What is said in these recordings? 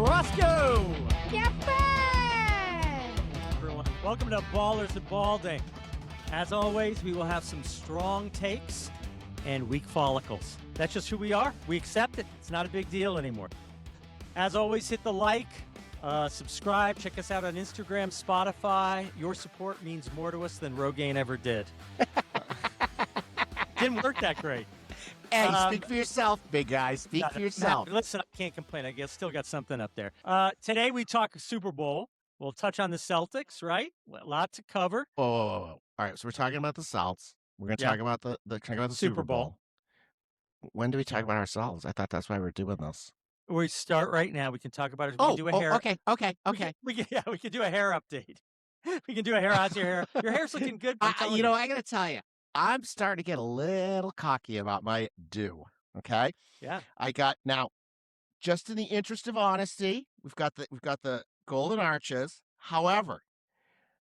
Roscoe! Yep! Everyone, welcome to Ballers and Balding. As always, we will have some strong takes and weak follicles. That's just who we are. We accept it. It's not a big deal anymore. As always, hit the like, subscribe, check us out on Instagram, Spotify. Your support means more to us than Rogaine ever did. Didn't work that great. Hey, speak for yourself, big guy. Speak for yourself. Listen, I can't complain. I guess still got something up there. Today we talk Super Bowl. We'll touch on the Celtics, right? A lot to cover. Whoa. All right, so we're talking about the Celts. We're going to talk about the Super Bowl. When do we talk about ourselves? I thought that's why we're doing this. We start right now. We can talk about it. We can do a hair. Okay. We can do a hair update. We can do a hair. How's your hair? Your hair's looking good. I got to tell you, I'm starting to get a little cocky about my do. Okay. Yeah. I got now. Just in the interest of honesty, we've got the golden arches. However,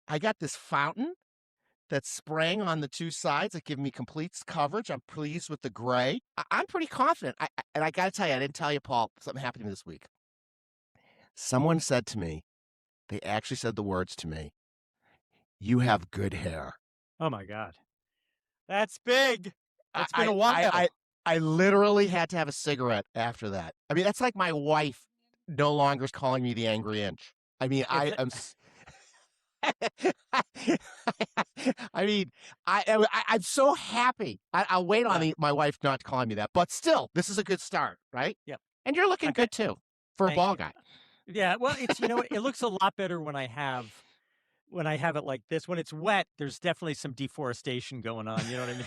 I got this fountain that's spraying on the two sides that give me complete coverage. I'm pleased with the gray. I'm pretty confident. And I got to tell you, I didn't tell you, Paul, something happened to me this week. Someone said to me, they actually said the words to me, "You have good hair." Oh, my God. That's big. It's been a while. I literally had to have a cigarette after that. I mean, that's like my wife no longer is calling me the Angry Inch. I mean, I'm so happy. I'll wait on my wife not calling me that. But still, this is a good start, right? Yep. And you're looking good, too, for a ball guy. Yeah, well, it's it looks a lot better when I have it like this. When it's wet, there's definitely some deforestation going on. You know what I mean?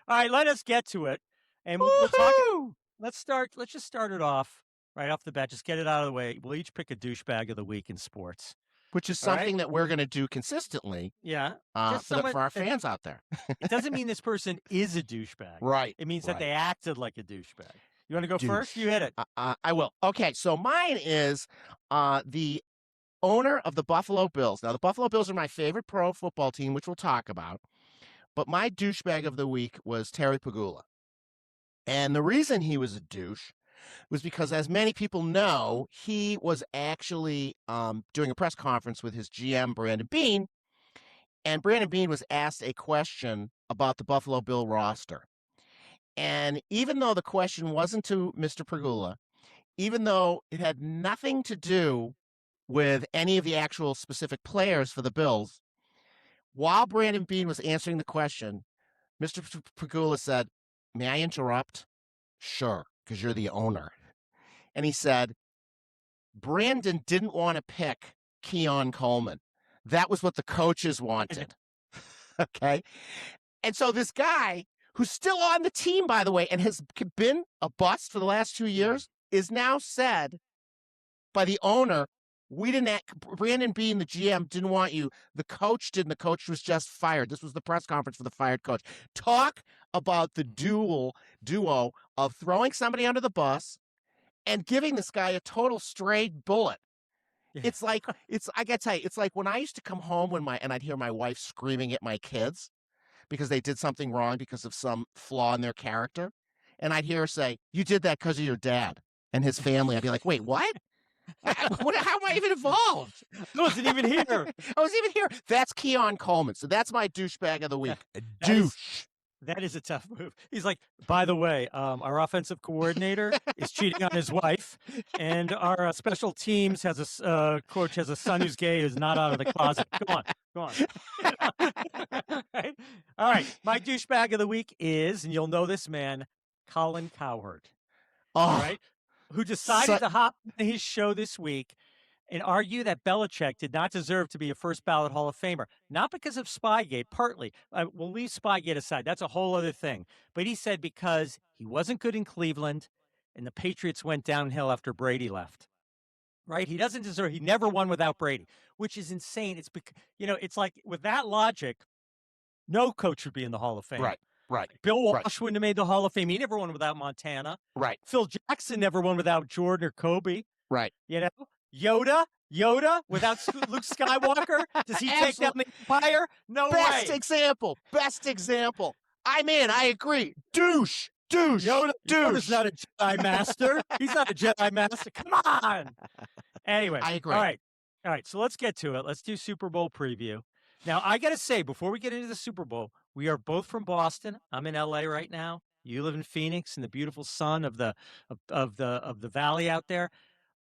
All right, let us get to it. And we'll talk. Let's just start it off right off the bat. Just get it out of the way. We'll each pick a douchebag of the week in sports. Which is something that we're going to do consistently. Yeah. For our fans out there. It doesn't mean this person is a douchebag. Right. It means that they acted like a douchebag. You want to go Douche. first? You hit it. I will. Okay, so mine is the owner of the Buffalo Bills. Now, the Buffalo Bills are my favorite pro football team, which we'll talk about. But my douchebag of the week was Terry Pegula. And the reason he was a douche was because, as many people know, he was actually doing a press conference with his GM, Brandon Beane. And Brandon Beane was asked a question about the Buffalo Bill roster. And even though the question wasn't to Mr. Pegula, even though it had nothing to do with any of the actual specific players for the Bills, while Brandon Beane was answering the question, Mr. Pegula said, "May I interrupt?" "Sure, because you're the owner." And he said, "Brandon didn't want to pick Keon Coleman. That was what the coaches wanted." Okay? And so this guy, who's still on the team, by the way, and has been a bust for the last 2 years, is now said by the owner, Brandon Beane, the GM, didn't want you. The coach didn't. The coach was just fired. This was the press conference for the fired coach. Talk about the duo of throwing somebody under the bus and giving this guy a total straight bullet. Yeah. I gotta tell you, it's like when I used to come home and I'd hear my wife screaming at my kids because they did something wrong because of some flaw in their character. And I'd hear her say, "You did that because of your dad and his family." I'd be like, "Wait, what? How am I even involved?" I wasn't even here. I was even here. That's Keon Coleman. So that's my douchebag of the week. A douche. That is a tough move. He's like, "By the way, our offensive coordinator is cheating on his wife, and our special teams has coach has a son who's gay, who's not out of the closet." Go on. All right. My douchebag of the week is, and you'll know this man, Colin Cowherd. All right. Who decided to hop on his show this week and argue that Belichick did not deserve to be a first ballot Hall of Famer. Not because of Spygate, partly. We'll leave Spygate aside. That's a whole other thing. But he said because he wasn't good in Cleveland and the Patriots went downhill after Brady left. Right? He doesn't deserve, he never won without Brady, which is insane. It's because, it's like with that logic, no coach would be in the Hall of Fame. Right. Bill Walsh wouldn't have made the Hall of Fame. He never won without Montana. Right. Phil Jackson never won without Jordan or Kobe. Right. Yoda without Luke Skywalker? Does he take down the Empire? No way. Best example. I'm in. I agree. Douche. Douche. Yoda's Douche. not a Jedi Master. He's not a Jedi Master. Come on. Anyway, I agree. all right. So let's get to it. Let's do Super Bowl preview. Now, I got to say, before we get into the Super Bowl, we are both from Boston. I'm in LA right now. You live in Phoenix in the beautiful sun of the valley out there.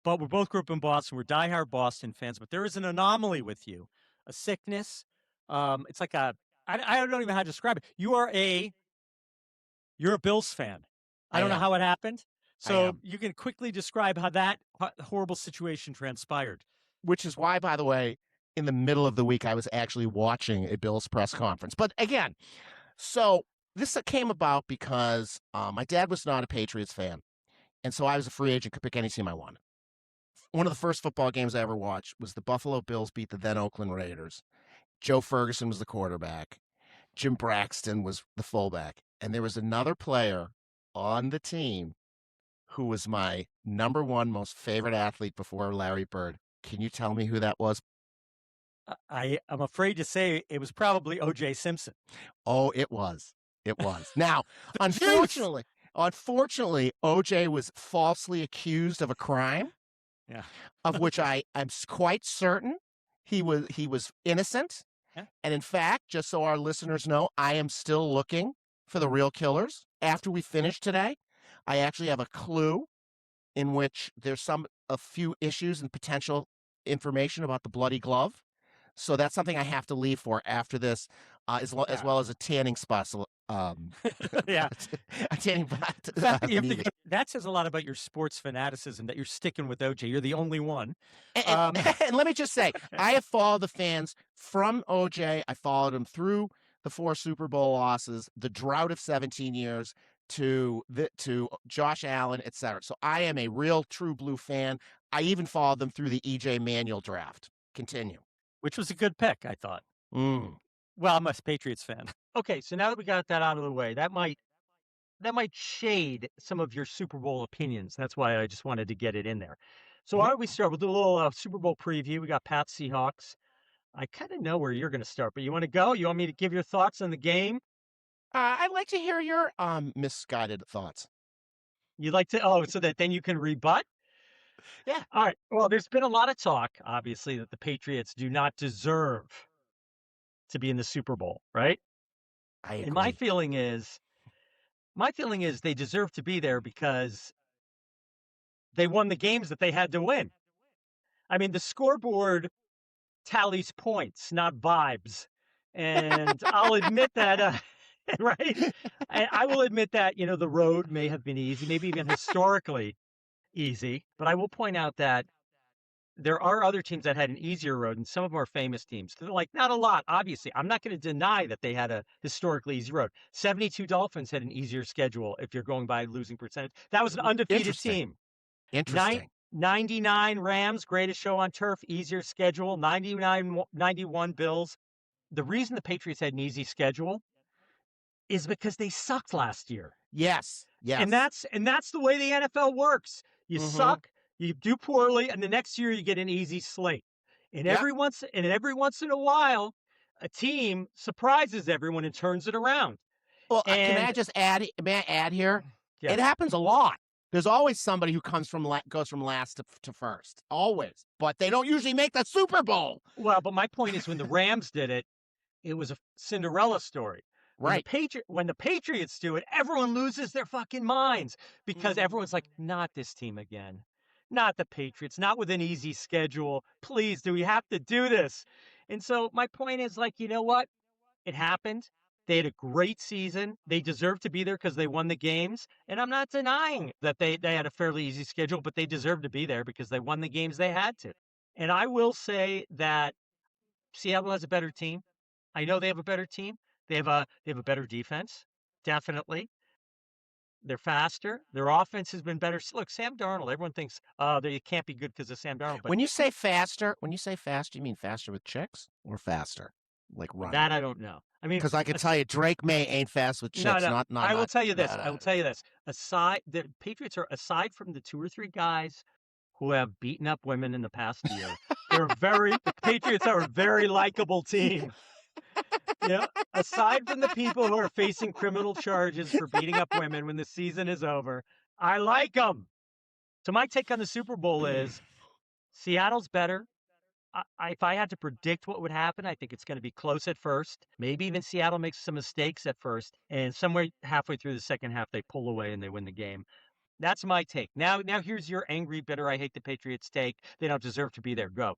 But we both grew up in Boston. We're diehard Boston fans. But there is an anomaly with you, a sickness. It's like I don't even know how to describe it. You're a Bills fan. I don't know how it happened. So you can quickly describe how that horrible situation transpired. Which is why, by the way, in the middle of the week, I was actually watching a Bills press conference. But again, so this came about because my dad was not a Patriots fan. And so I was a free agent, could pick any team I wanted. One of the first football games I ever watched was the Buffalo Bills beat the then Oakland Raiders. Joe Ferguson was the quarterback. Jim Braxton was the fullback. And there was another player on the team who was my number one most favorite athlete before Larry Bird. Can you tell me who that was? I'm afraid to say it was probably O.J. Simpson. Oh, it was. It was. Now, unfortunately, O.J. was falsely accused of a crime. Yeah. Of which I'm quite certain he was innocent. Yeah. And in fact, just so our listeners know, I am still looking for the real killers. After we finish today, I actually have a clue in which there's a few issues and potential information about the bloody glove. So that's something I have to leave for after this, as well as a tanning special. Yeah. A tanning that says a lot about your sports fanaticism that you're sticking with OJ. You're the only one. And let me just say, I have followed the fans from OJ. I followed them through the 4 Super Bowl losses, the drought of 17 years, to Josh Allen, etc. So I am a real true blue fan. I even followed them through the EJ Manuel draft. Continue. Which was a good pick, I thought. Mm. Well, I'm a Patriots fan. Okay, so now that we got that out of the way, that might shade some of your Super Bowl opinions. That's why I just wanted to get it in there. So why don't we start with a little Super Bowl preview? We got Pats Seahawks. I kind of know where you're going to start, but you want to go? You want me to give your thoughts on the game? I'd like to hear your misguided thoughts. You'd like to? Oh, so that then you can rebut? Yeah. All right. Well, there's been a lot of talk, obviously, that the Patriots do not deserve to be in the Super Bowl, right? I agree. And my feeling is they deserve to be there because they won the games that they had to win. I mean, the scoreboard tallies points, not vibes. And I'll admit that, right? I will admit that, the road may have been easy, maybe even historically easy. But I will point out that there are other teams that had an easier road, and some of them are famous teams. They're like, not a lot, obviously. I'm not going to deny that they had a historically easy road. 72 Dolphins had an easier schedule if you're going by losing percentage. That was an undefeated team. Interesting. 99 Rams, greatest show on turf, easier schedule. 91 Bills. The reason the Patriots had an easy schedule is because they sucked last year. Yes. And that's the way the NFL works. You suck, you do poorly, and the next year you get an easy slate. And every once in a while, a team surprises everyone and turns it around. Well, can I just add? May I add here? Yeah. It happens a lot. There's always somebody who goes from last to first, always. But they don't usually make the Super Bowl. Well, but my point is, when the Rams did it, it was a Cinderella story. Right. When the Patriots do it, everyone loses their fucking minds because everyone's like, not this team again. Not the Patriots, not with an easy schedule. Please, do we have to do this? And so my point is, like, you know what? It happened. They had a great season. They deserve to be there because they won the games. And I'm not denying that they had a fairly easy schedule, but they deserve to be there because they won the games they had to. And I will say that Seattle has a better team. I know they have a better team. They have a better defense, definitely. They're faster. Their offense has been better. Look, Sam Darnold. Everyone thinks, they can't be good because of Sam Darnold. But when you say faster, you mean faster with chicks or faster, like running? That I don't know. I mean, because I can tell you, Drake May ain't fast with chicks. No. Not. I will tell you this. The Patriots are, aside from the 2 or 3 guys who have beaten up women in the past year, the Patriots are a very likable team. Aside from the people who are facing criminal charges for beating up women when the season is over, I like them. So my take on the Super Bowl is Seattle's better. If I had to predict what would happen, I think it's going to be close at first. Maybe even Seattle makes some mistakes at first, and somewhere halfway through the second half, they pull away and they win the game. That's my take. Now here's your angry, bitter, I hate the Patriots take. They don't deserve to be there. Go.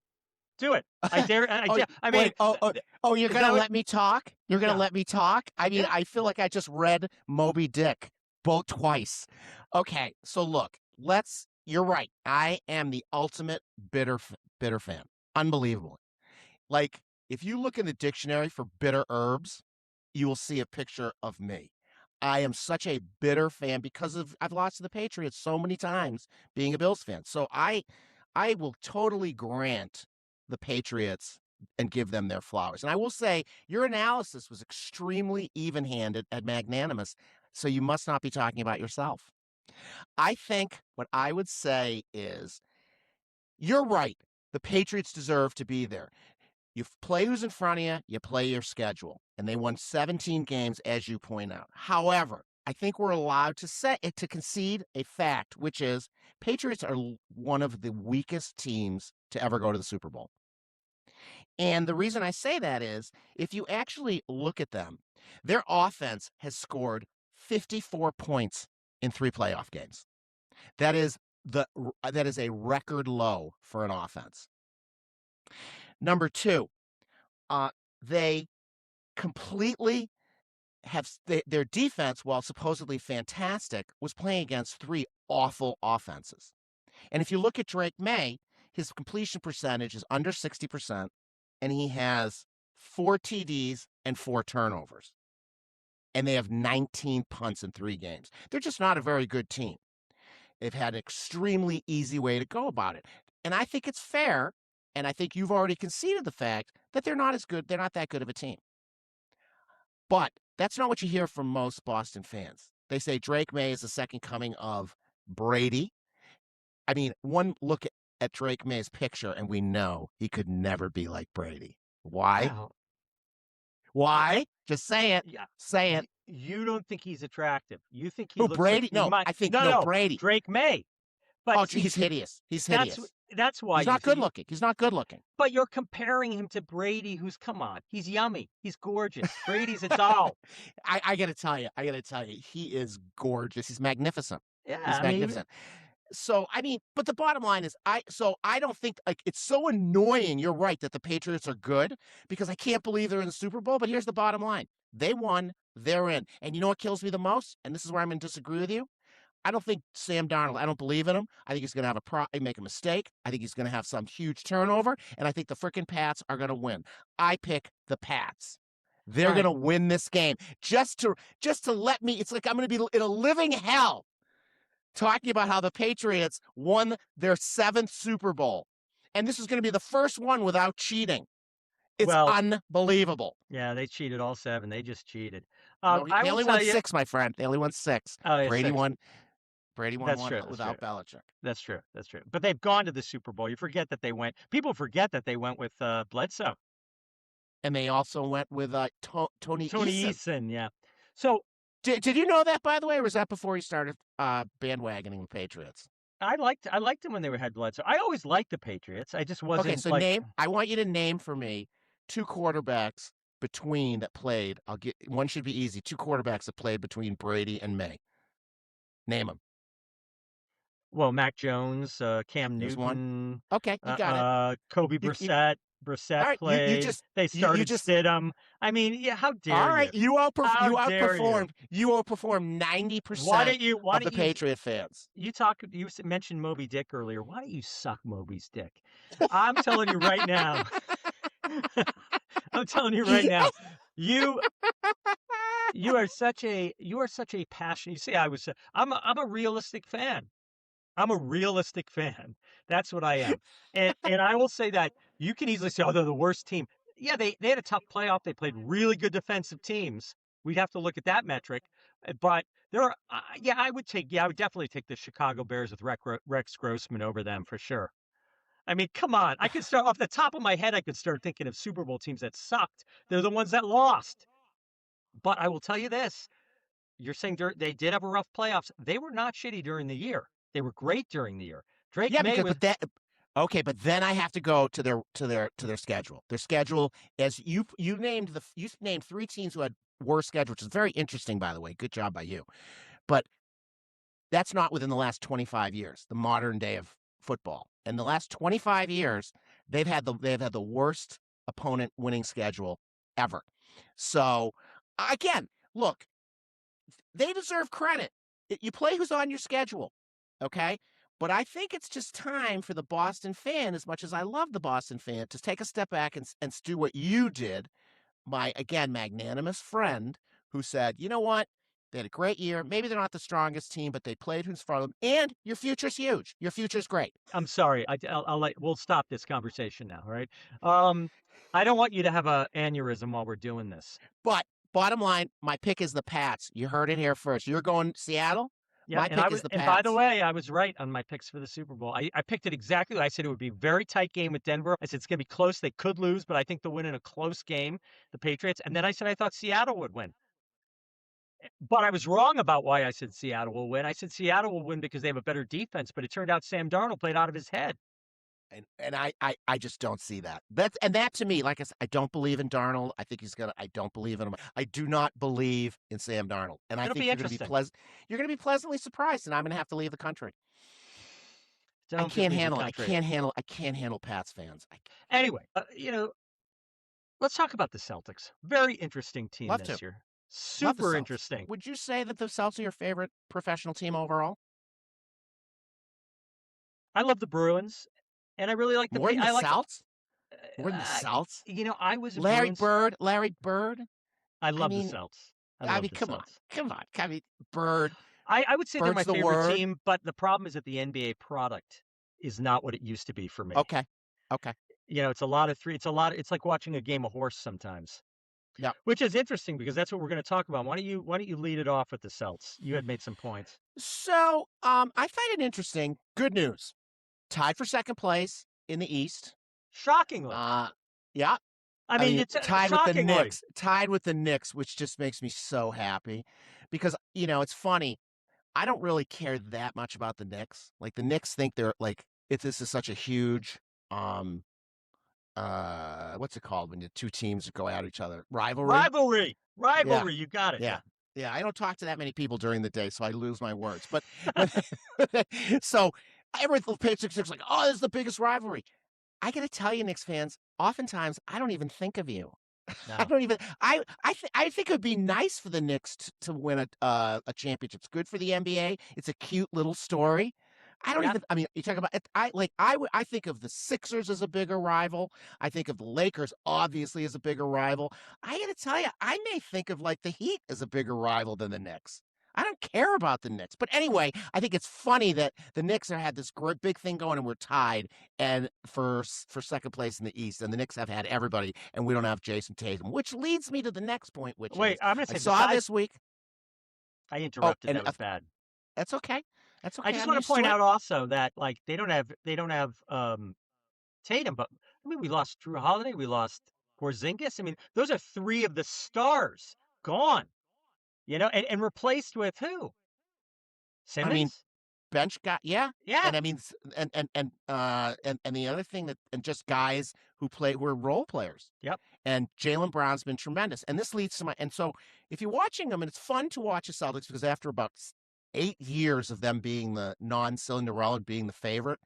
Do it. I dare. I Oh, dare. I mean, wait. Oh, you're is gonna that what? let me talk? You're gonna Yeah. let me talk? I mean, Yeah. I feel like I just read Moby Dick both twice. Okay, so look, you're right. I am the ultimate bitter fan. Unbelievable. Like, if you look in the dictionary for bitter herbs, you will see a picture of me. I am such a bitter fan because I've lost to the Patriots so many times being a Bills fan. So I will totally grant the Patriots and give them their flowers. And I will say your analysis was extremely even-handed and magnanimous, so you must not be talking about yourself. I think what I would say is you're right. The Patriots deserve to be there. You play who's in front of you, you play your schedule. And they won 17 games, as you point out. However, I think we're allowed to concede a fact, which is Patriots are one of the weakest teams to ever go to the Super Bowl. And the reason I say that is if you actually look at them, their offense has scored 54 points in 3 playoff games. That is that is a record low for an offense. Number 2, uh, they completely their defense, while supposedly fantastic, was playing against 3 awful offenses. And if you look at Drake May, his completion percentage is under 60%, and he has 4 TDs and 4 turnovers. And they have 19 punts in 3 games. They're just not a very good team. They've had an extremely easy way to go about it. And I think it's fair, and I think you've already conceded the fact that they're not that good of a team. But that's not what you hear from most Boston fans. They say Drake May is the second coming of Brady. I mean, one look at Drake May's picture, and we know he could never be like Brady. Why? Wow. Why? Just say it. Yeah. Say it. You don't think he's attractive. You think he Who, looks like Brady? he No, might. I think, No, no, no, Brady. Drake May. But Oh, see, he's hideous. He's that's hideous. that's why He's not good looking. He's not good looking. But you're comparing him to Brady, who's come on, he's yummy, he's gorgeous. Brady's a doll. I gotta tell you, he is gorgeous. He's magnificent. Yeah, He's I mean, magnificent. So, I mean, but the bottom line is I don't think like it's so annoying. You're right that the Patriots are good because I can't believe they're in the Super Bowl. But here's the bottom line. They won, they're in. And you know what kills me the most? And this is where I'm going to disagree with you. I don't think Sam Darnold, I don't believe in him. I think he's going to have make a mistake. I think he's going to have some huge turnover. And I think the freaking Pats are going to win. I pick the Pats. They're all going right. to win this game just to let me. It's like I'm going to be in a living hell talking about how the Patriots won their 7th Super Bowl. And this is going to be the first one without cheating. It's Well, unbelievable. yeah, they cheated all 7. They just cheated. No, I they will only tell won you. 6, my friend. They only won 6. Oh, yeah, Brady 6. won. Brady won That's one true. That's true. without Belichick. That's true. That's true. But they've gone to the Super Bowl. You forget that they went. People forget that they went with Bledsoe. And they also went with Tony Tony Eason. Eason, yeah. So Did you know that, by the way, or was that before you started bandwagoning the Patriots? I liked them when they had Bledsoe. I always liked the Patriots. I just Okay, wasn't so like. I want you to name for me 2 quarterbacks between that played. One should be easy. 2 quarterbacks that played between Brady and May. Name them. Well, Mac Jones, Cam There's one. Newton, Okay, you got it. Kobe You Brissett. Brissett all right, played. They you started just Stidham. I mean, yeah, how all dare right, you? How dare you? you outperformed Why 90% don't you? Why of don't the you? Patriot fans. You mentioned Moby Dick earlier. Why don't you suck Moby's dick? I'm telling you right now. I'm telling you right now. You you are such a passion. You see, I'm a realistic fan. I'm a realistic fan. That's what I am. And I will say that you can easily say, oh, they're the worst team. Yeah, they had a tough playoff. They played really good defensive teams. We'd have to look at that metric. But there are, I would definitely take the Chicago Bears with Rex Grossman over them for sure. I mean, come on. I could start off the top of my head. I could start thinking of Super Bowl teams that sucked. They're the ones that lost. But I will tell you this: you're saying they did have a rough playoffs. They were not shitty during the year. They were great during the year. Drake Yeah, May because was. but that okay, but then I have to go to their schedule. Their schedule, as you named three teams who had worse schedule, which is very interesting, by the way. Good job by you. But that's not within the last 25 years, the modern day of football. In the last 25 years, they've had the worst opponent winning schedule ever. So again, look, they deserve credit. You play who's on your schedule, okay? But I think it's just time for the Boston fan, as much as I love the Boston fan, to take a step back and do what you did, my, again, magnanimous friend who said, you know what? They had a great year. Maybe they're not the strongest team, but they played who's for them. And your future's huge. Your future's great. I'm sorry. I'll let. We'll stop this conversation now. All right. Um, I don't want you to have a aneurysm while we're doing this. But bottom line, my pick is the Pats. You heard it here first. You're going Seattle? Yeah, My and I pick was, is the and by the Pats. way, I was right on my picks for the Super Bowl. I picked it exactly. I said it would be a very tight game with Denver. I said it's going to be close. They could lose, but I think they'll win in a close game, the Patriots. And then I said I thought Seattle would win. But I was wrong about why I said Seattle will win. I said Seattle will win because they have a better defense, but it turned out Sam Darnold played out of his head. And I just don't see that. That to me, like I said, I don't believe in Darnold. I think I don't believe in him. I do not believe in Sam Darnold. And I It'll think be interesting. you're gonna be pleasantly surprised, and I'm gonna have to leave the country. I Don't can't leave the handle it. country. I can't handle Pats fans. I Anyway, let's talk about the Celtics. Very interesting team love to. this year. Love the Super Celtics. interesting. Would you say that the Celtics are your favorite professional team overall? I love the Bruins, and I really like More than the I like the. Celtics? More than the Celtics? I was a Larry Bruins. Bird, Larry Bird. I I love the mean, Celts. I love the come on, Celts. come on. I mean, Bird. I would say they're my Bird's the favorite word. team, but the problem is that the NBA product is not what it used to be for me. Okay. Okay. It's a lot of three. It's like watching a game of horse sometimes, Yeah. which is interesting because that's what we're going to talk about. Why don't you lead it off with the Celts? You had made some points. So, I find it interesting. Good news. Tied for second place in the East. Shockingly. Yeah. I I mean, mean, it's tied with the shockingly. Knicks. Tied with the Knicks, which just makes me so happy because, it's funny. I don't really care that much about the Knicks. Like the Knicks think they're like this is such a huge what's it called when the two teams go at each other? Rivalry? Rivalry. Yeah. Rivalry. You got it. Yeah. Yeah. Yeah, I don't talk to that many people during the day, so I lose my words. But when so every Patriots like, oh, this is the biggest rivalry. I got to tell you, Knicks fans, oftentimes I don't even think of you. I No. don't even. I think it would be nice for the Knicks to win a championship. It's good for the NBA. It's a cute little story. I don't Yeah. even. I mean, you talk about it. I think of the Sixers as a bigger rival. I think of the Lakers obviously as a bigger rival. I got to tell you, I may think of like the Heat as a bigger rival than the Knicks. I don't care about the Knicks. But anyway, I think it's funny that the Knicks have had this great big thing going and we're tied and for second place in the East. And the Knicks have had everybody and we don't have Jason Tatum, which leads me to the next point, which Wait, is I'm going to I say saw besides, this week. I Oh, interrupted. and That was bad. that's okay. That's I okay. just I'm want to used point to it. out also that like they don't have Tatum, but I mean we lost Drew Holiday, we lost Porzingis. I mean, those are three of the stars gone, and replaced with who? I mean, Simmons? bench guy, yeah. Yeah. And I mean, and the other thing that and just guys who are role players. Yep. And Jalen Brown's been tremendous. And this leads to and so if you're watching them, and it's fun to watch the Celtics because after about 8 years of them being the non-Cinderella, being the favorite,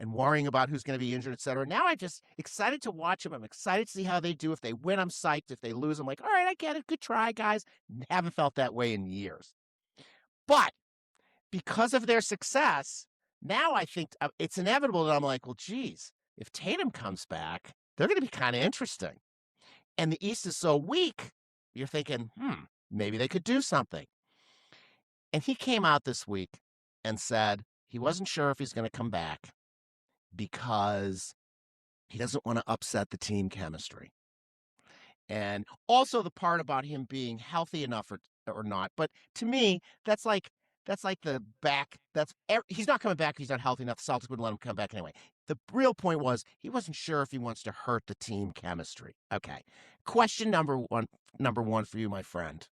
and worrying about who's going to be injured, et cetera. Now I'm just excited to watch them. I'm excited to see how they do. If they win, I'm psyched. If they lose, I'm like, all right, I get it. Good try, guys. Haven't felt that way in years. But because of their success, now I think it's inevitable that I'm like, well, geez, if Tatum comes back, they're going to be kind of interesting. And the East is so weak, you're thinking, maybe they could do something. And he came out this week and said he wasn't sure if he's going to come back because he doesn't want to upset the team chemistry. And also the part about him being healthy enough or not. But to me, That's like the back. He's not coming back. He's not healthy enough. The Celtics wouldn't let him come back anyway. The real point was he wasn't sure if he wants to hurt the team chemistry. Okay. Question number one for you, my friend.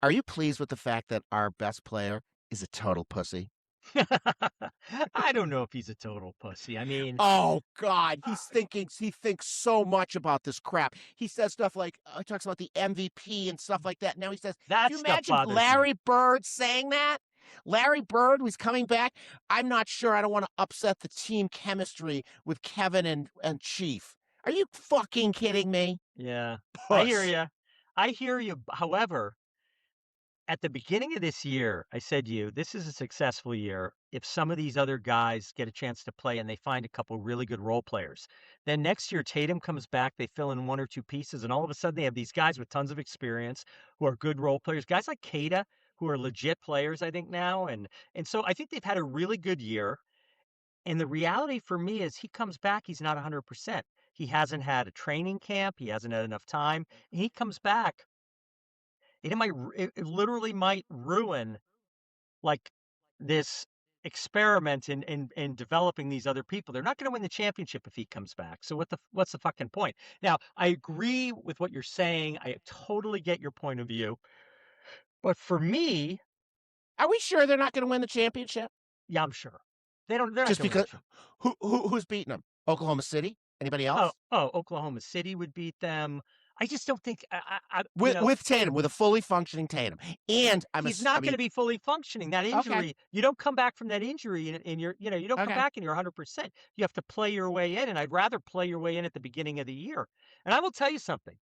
Are you pleased with the fact that our best player is a total pussy? I don't know if he's a total pussy. I mean, Oh God, he thinks so much about this crap. He says stuff like he talks about the MVP and stuff like that. Now he says, that "Do you stuff imagine bothers me. Larry Bird saying that? Larry Bird was coming back. I'm not sure. I don't want to upset the team chemistry with Kevin and Chief. Are you fucking kidding me? Yeah, I hear Puss. you. I hear you. However, at the beginning of this year, I said to you, this is a successful year if some of these other guys get a chance to play and they find a couple really good role players. Then next year, Tatum comes back, they fill in one or two pieces, and all of a sudden they have these guys with tons of experience who are good role players. Guys like Kada, who are legit players, I think now, and so I think they've had a really good year. And the reality for me is he comes back, he's not 100%. He hasn't had a training camp, he hasn't had enough time. He comes back, it literally might ruin like this experiment in developing these other people. They're not going to win the championship if he comes back. So what's the fucking point? Now, I agree with what you're saying. I totally get your point of view. But for me, Are we sure they're not going to win the championship? yeah, I'm sure. They're not Just going to win because the championship. who's beating them? Oklahoma City? Anybody Oh, else? Oklahoma City would beat them. I just don't think With Tatum, with a fully functioning Tatum, and he's I not going mean, to be fully functioning. That okay, injury, you don't come back from that injury and you're, you don't come okay. back and you're 100%. You have to play your way in, and I'd rather play your way in at the beginning of the year. And I will tell you something.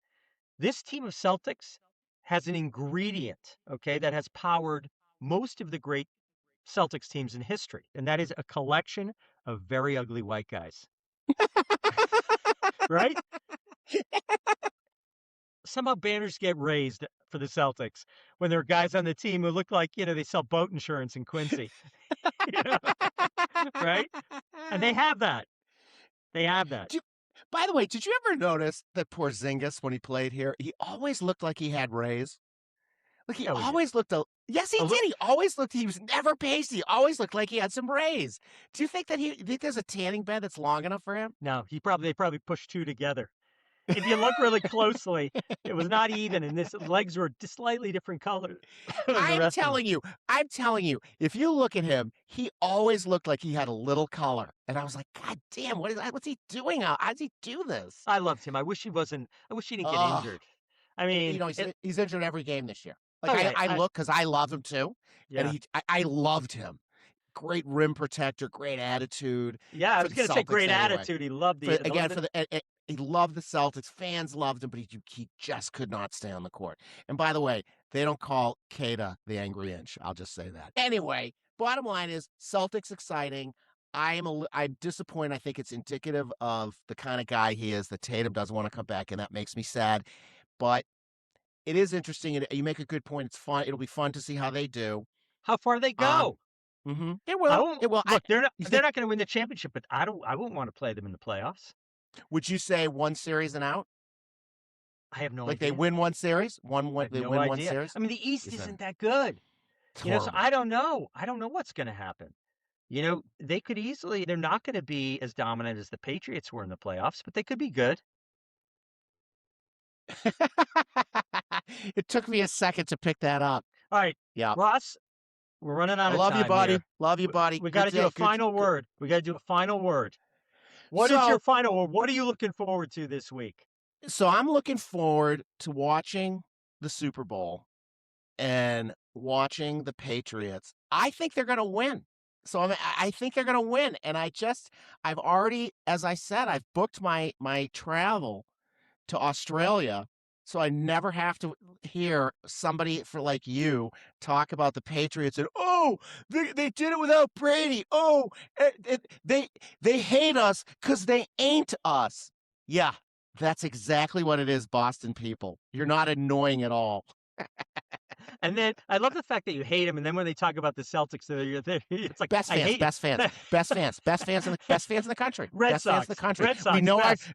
This team of Celtics has an ingredient, okay, that has powered most of the great Celtics teams in history, and that is a collection of very ugly white guys, right? Somehow banners get raised for the Celtics when there are guys on the team who look like, they sell boat insurance in Quincy, you know, right? And they have that. They have that. Do By the way, did you ever notice that Porzingis, when he played here, he always looked like he had rays? Like, he Yeah, we did. always looked yes, he A li did, he always looked he was never pasty, he always looked like he had some rays. Do you think there's a tanning bed that's long enough for him? No, they probably pushed 2 together. If you look really closely, it was not even, and his legs were just slightly different color than the rest of them. I'm telling you, if you look at him, he always looked like he had a little color, and I was like, "God damn, what's he doing? How does he do this?" I loved him. I wish he didn't get Oh, injured. I mean, he's injured every game this year. Like, oh, yeah, I look because I love him too, and yeah. I loved him. Great rim protector, great attitude Yeah, I for was the gonna say Celtics great anyway. attitude. He loved For the again, for the he loved the Celtics, fans loved him, but he just could not stay on the court. And by the way, they don't call Kada the Angry Inch. I'll just say that. Anyway, bottom line is Celtics exciting. I'm disappointed. I think it's indicative of the kind of guy he is that Tatum doesn't want to come back, and that makes me sad. But it is interesting, and you make a good point. It's fun. It'll be fun to see how they do. how far they Um, go. It I will. won't It will. look, You they're think? not gonna win the championship, but I wouldn't wanna play them in the playoffs. Would you say one series and out? I have no Like they idea. win one series, I have they no win one idea. series. I mean, the East Is that isn't that good, it's so horrible? I don't know. I don't know what's gonna happen. They could easily they're not gonna be as dominant as the Patriots were in the playoffs, but they could be good. It took me a second to pick that up. All right, Yeah. Ross, we're running I out of love you, time buddy. here. Love you, buddy. We Good gotta do a day. Good. final Good. word. We gotta do a final word. What is your So, final word? What are you looking forward to this week? I'm looking forward to watching the Super Bowl and watching the Patriots. I think they're going to win. So I think they're going to win, and I've already, as I said, I've booked my travel to Australia, so I never have to hear somebody for like you talk about the Patriots and oh, they did it without Brady. Oh, they hate us because they ain't us. Yeah, that's exactly what it is, Boston people. You're not annoying at all. And then I love the fact that you hate them, and then when they talk about the Celtics, it's like Best I fans, hate best fans, it. best fans in the country. Red Best fans in the Sox, country. Red We Sox, know best.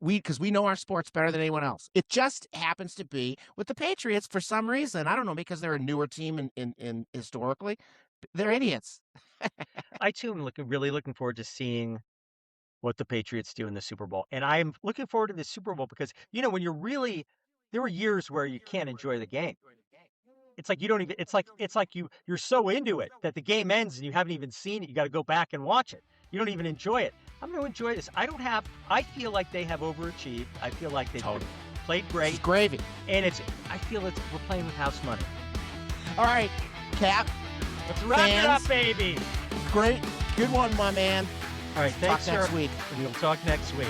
because we know our sports better than anyone else. It just happens to be with the Patriots for some reason. I don't know, because they're a newer team in historically. They're idiots. I too am really looking forward to seeing what the Patriots do in the Super Bowl. And I'm looking forward to the Super Bowl because, when there were years where you can't enjoy the game. It's like you don't even, it's like you're so into it that the game ends and you haven't even seen it. You got to go back and watch it. You don't even enjoy it. I'm going to enjoy this. I feel like they have overachieved. I feel like they've Totally. played This great. is gravy. And I feel we're playing with house money. All right, Cap. Let's wrap it up, Fans. baby. Great. Good one, my man. All right. Thanks, Talk next sir. week. We'll talk next week.